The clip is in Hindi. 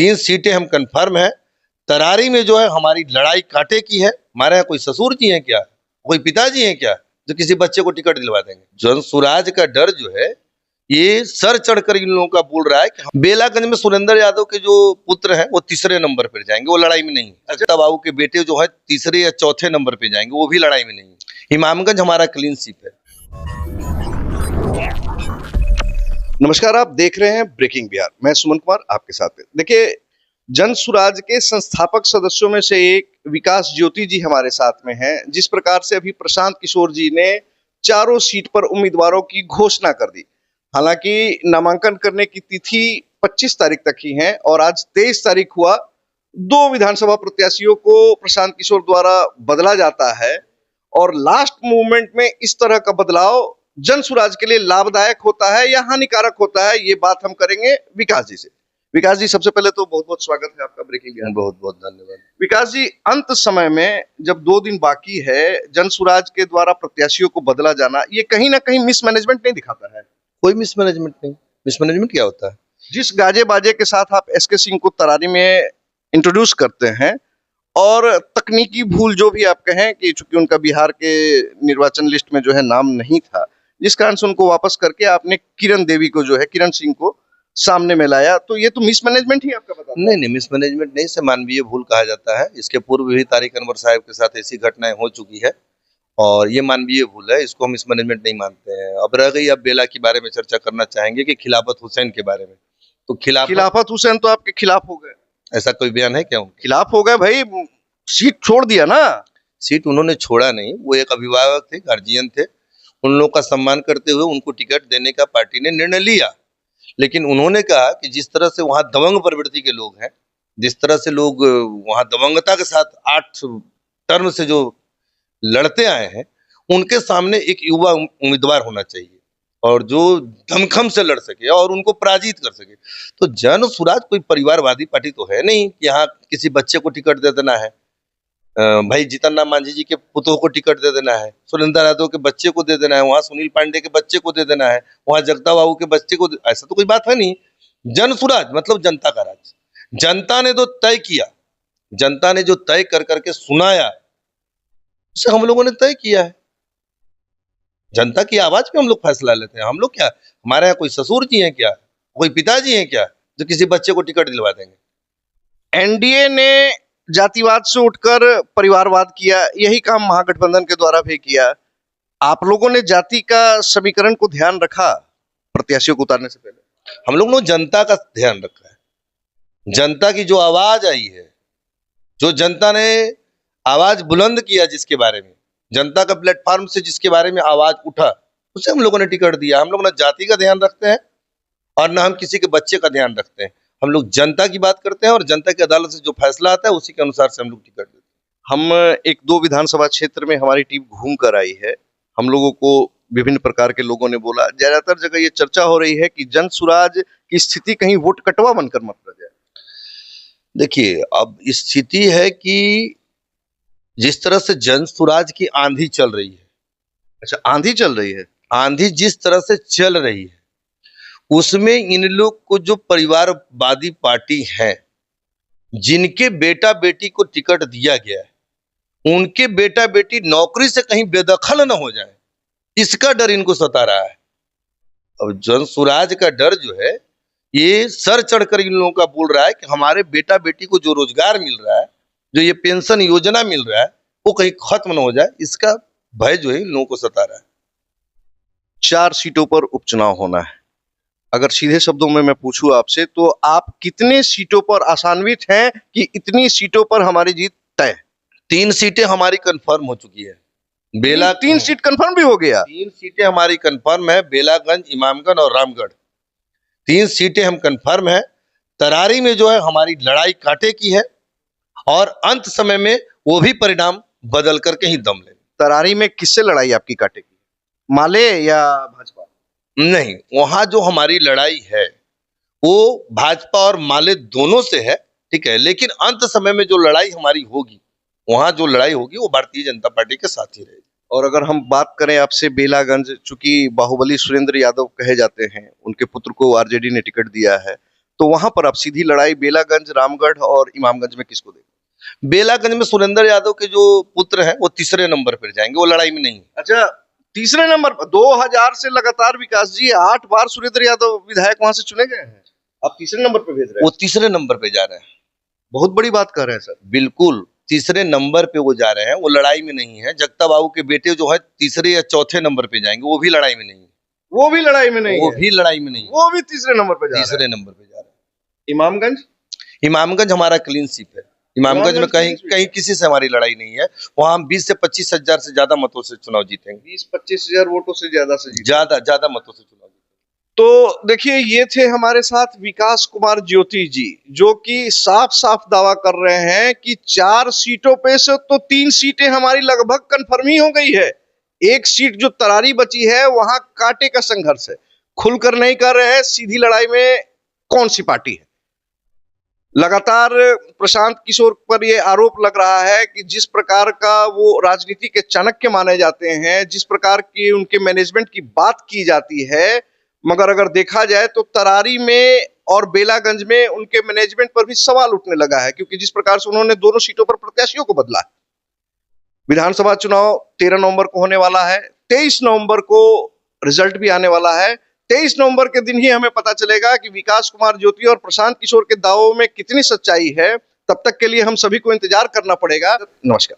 3 सीटें हम कंफर्म है। तरारी में जो है हमारी लड़ाई कांटे की है। हमारे यहाँ कोई ससुर जी हैं क्या, कोई पिताजी हैं क्या जो किसी बच्चे को टिकट दिलवा देंगे। जनसुराज का डर जो है ये सर चढ़कर इन लोगों का बोल रहा है कि बेलागंज में सुरेंद्र यादव के जो पुत्र हैं वो तीसरे नंबर पर जाएंगे, वो लड़ाई में नहीं। अजय बाबू के बेटे जो है तीसरे या चौथे नंबर पे जाएंगे, वो भी लड़ाई में नहीं। इमामगंज हमारा क्लीन स्वीप है। नमस्कार, आप देख रहे हैं ब्रेकिंग बिहार। मैं सुमन कुमार आपके साथ है। देखिए, जनसुराज के संस्थापक सदस्यों में से एक विकास ज्योति जी हमारे साथ में हैं। जिस प्रकार से अभी प्रशांत किशोर जी ने चारों सीट पर उम्मीदवारों की घोषणा कर दी, हालांकि नामांकन करने की तिथि 25 तारीख तक ही है और आज 23 तारीख हुआ। 2 विधानसभा प्रत्याशियों को प्रशांत किशोर द्वारा बदला जाता है और लास्ट मूवमेंट में इस तरह का बदलाव जनसुराज के लिए लाभदायक होता है या हानिकारक होता है, ये बात हम करेंगे विकास जी से। विकास जी, सबसे पहले तो बहुत बहुत स्वागत है आपका ब्रेकिंग बिहार। बहुत बहुत धन्यवाद। विकास जी, अंत समय में जब 2 दिन बाकी है, जनसुराज के द्वारा प्रत्याशियों को बदला जाना, ये कहीं ना कहीं मिसमैनेजमेंट नहीं दिखाता है? कोई मिसमैनेजमेंट नहीं। मिसमैनेजमेंट क्या होता है? जिस गाजे बाजे के साथ आप एसके सिंह को तरारी में इंट्रोड्यूस करते हैं और तकनीकी भूल जो भी आप कहें कि चूंकि उनका बिहार के निर्वाचन लिस्ट में जो है नाम नहीं था, जिस कारण से उनको वापस करके आपने किरण देवी को जो है, किरण सिंह को सामने में लाया, तो ये तो मिसमैनेजमेंट ही आपका बताता है। नहीं, मिसमैनेजमेंट नहीं, से मानवीय भूल कहा जाता है। इसके पूर्व भी तारिक अनवर साहब के साथ ऐसी घटनाएं हो चुकी है और ये मानवीय भूल है, इसको हम मिसमैनेजमेंट नहीं मानते हैं। अब रह गई, अब बेला के बारे में चर्चा करना चाहेंगे कि खिलाफत हुसैन के बारे में। तो खिलाफत हुसैन तो आपके खिलाफ हो गए। ऐसा कोई बयान है क्या? खिलाफ हो गए भाई, सीट छोड़ दिया ना। सीट उन्होंने छोड़ा नहीं, वो एक अभिभावक थे, गार्जियन थे। उन लोगों का सम्मान करते हुए उनको टिकट देने का पार्टी ने निर्णय लिया। लेकिन उन्होंने कहा कि जिस तरह से वहां दबंग प्रवृत्ति के लोग हैं, जिस तरह से लोग वहां दबंगता के साथ 8 टर्म से जो लड़ते आए हैं, उनके सामने एक युवा उम्मीदवार होना चाहिए और जो दमखम से लड़ सके और उनको पराजित कर सके। तो जनसुराज कोई परिवारवादी पार्टी तो है नहीं कि यहाँ किसी बच्चे को टिकट दे देना है, भाई जीतन राम मांझी जी के पुतों को टिकट दे देना है, सुरेंद्र यादव के बच्चे को दे देना है, वहां सुनील पांडे के बच्चे को दे देना है, वहां जगता बाबू के बच्चे को ऐसा तो कोई बात है नहीं। जनसुराज मतलब जनता का राज। जनता ने तो तय किया, जनता ने जो तय कर करके सुनाया, उसे हम लोगों ने तय किया है। जनता की आवाज पे हम लोग फैसला लेते हैं। हम लोग क्या, हमारे यहाँ कोई ससुर जी हैं क्या, कोई पिताजी हैं क्या जो किसी बच्चे को टिकट दिलवा देंगे। एनडीए ने जातिवाद से उठकर परिवारवाद किया, यही काम महागठबंधन के द्वारा भी किया। आप लोगों ने जाति का समीकरण को ध्यान रखा प्रत्याशियों को उतारने से पहले? हम लोगों ने जनता का ध्यान रखा है। जनता की जो आवाज आई है, जो जनता ने आवाज बुलंद किया, जिसके बारे में जनता का प्लेटफॉर्म से जिसके बारे में आवाज उठा, उसे हम लोगों ने टिकट दिया। हम लोग ना जाति का ध्यान रखते हैं और ना हम किसी के बच्चे का ध्यान रखते हैं। हम लोग जनता की बात करते हैं और जनता की अदालत से जो फैसला आता है उसी के अनुसार से हम लोग टिकट देते हैं। हम 1-2 विधानसभा क्षेत्र में हमारी टीम घूम कर आई है। हम लोगों को विभिन्न प्रकार के लोगों ने बोला, ज्यादातर जगह ये चर्चा हो रही है कि जनसुराज की स्थिति कहीं वोट कटवा बनकर मत रह जाए। देखिए, अब स्थिति है कि जिस तरह से जनसुराज की आंधी चल रही है। अच्छा, आंधी चल रही है? आंधी जिस तरह से चल रही है उसमें इन लोग को जो परिवारवादी पार्टी है, जिनके बेटा बेटी को टिकट दिया गया है, उनके बेटा बेटी नौकरी से कहीं बेदखल न हो जाए, इसका डर इनको सता रहा है। अब जनसुराज का डर जो है ये सर चढ़कर इन लोगों का बोल रहा है कि हमारे बेटा बेटी को जो रोजगार मिल रहा है, जो ये पेंशन योजना मिल रहा है, वो कहीं खत्म न हो जाए, इसका भय जो है इन लोगों को सता रहा है। 4 सीटों पर उपचुनाव होना है। अगर सीधे शब्दों में मैं पूछूं आपसे, तो आप कितने सीटों पर आशान्वित हैं कि इतनी सीटों पर हमारी जीत तय? 3 सीटें हमारी कंफर्म हो चुकी है। बेला 3 सीट कंफर्म भी हो गया? 3 सीटें हमारी कंफर्म है, बेलागंज, इमामगंज और रामगढ़। 3 सीटें हम कंफर्म है। तरारी में जो है हमारी लड़ाई कांटे की है और अंत समय में वो भी परिणाम बदल करके ही दम ले। तरारी में किससे लड़ाई आपकी काटेगी, माले या भाजपा? नहीं, वहां जो हमारी लड़ाई है वो भाजपा और माले दोनों से है, ठीक है, लेकिन अंत समय में जो लड़ाई हमारी होगी, वहां जो लड़ाई होगी वो भारतीय जनता पार्टी के साथ ही रहेगी। और अगर हम बात करें आपसे बेलागंज, चूंकि बाहुबली सुरेंद्र यादव कहे जाते हैं, उनके पुत्र को आरजेडी ने टिकट दिया है, तो वहां पर अब सीधी लड़ाई बेलागंज, रामगढ़ और इमामगंज में किसको देंगे? बेलागंज में सुरेंद्र यादव के जो पुत्र हैं वो तीसरे नंबर पर जाएंगे, वो लड़ाई में नहीं है। अच्छा, तीसरे नंबर पर 2000 से लगातार विकास जी 8 बार सुरेंद्र यादव विधायक वहां से चुने गए हैं, आप तीसरे नंबर पे भेज रहे वो हैं। तीसरे नंबर पे जा रहे हैं। बहुत बड़ी बात कर रहे हैं सर। बिल्कुल तीसरे नंबर पे वो जा रहे हैं, वो लड़ाई में नहीं है। जगता बाबू के बेटे जो है तीसरे या चौथे नंबर पे जाएंगे, वो भी लड़ाई में नहीं है। वो भी लड़ाई में नहीं वो है, भी लड़ाई में नहीं है, वो भी तीसरे नंबर पे जा रहे तीसरे नंबर पे जा रहे हैं। हैं। इमामगंज, इमामगंज हमारा क्लीन स्वीप है। इमामगंज में कहीं clean sweep कहीं किसी से हमारी लड़ाई नहीं है। वहां हम 20 से 25 हजार से ज्यादा मतों से चुनाव जीतेंगे। 20-25 हजार वोटों से ज्यादा से जीते। ज्यादा ज्यादा मतों से चुनाव जीतेंगे। तो देखिए, ये थे हमारे साथ विकास कुमार ज्योति जी, जो कि साफ साफ दावा कर रहे हैं कि 4 सीटों पे से तो 3 सीटें हमारी लगभग कंफर्म ही हो गई है। एक सीट जो तरारी बची है वहां कांटे का संघर्ष है। खुलकर नहीं कर रहे हैं सीधी लड़ाई में कौन सी पार्टी है। लगातार प्रशांत किशोर पर यह आरोप लग रहा है कि जिस प्रकार का वो राजनीति के चाणक्य माने जाते हैं, जिस प्रकार की उनके मैनेजमेंट की बात की जाती है, मगर अगर देखा जाए तो तरारी में और बेलागंज में उनके मैनेजमेंट पर भी सवाल उठने लगा है, क्योंकि जिस प्रकार से उन्होंने दोनों सीटों पर प्रत्याशियों को बदला है। विधानसभा चुनाव 13 नवंबर को होने वाला है, 23 नवंबर को रिजल्ट भी आने वाला है। 23 नवंबर के दिन ही हमें पता चलेगा कि विकास कुमार ज्योति और प्रशांत किशोर के दावों में कितनी सच्चाई है। तब तक के लिए हम सभी को इंतजार करना पड़ेगा। नमस्कार।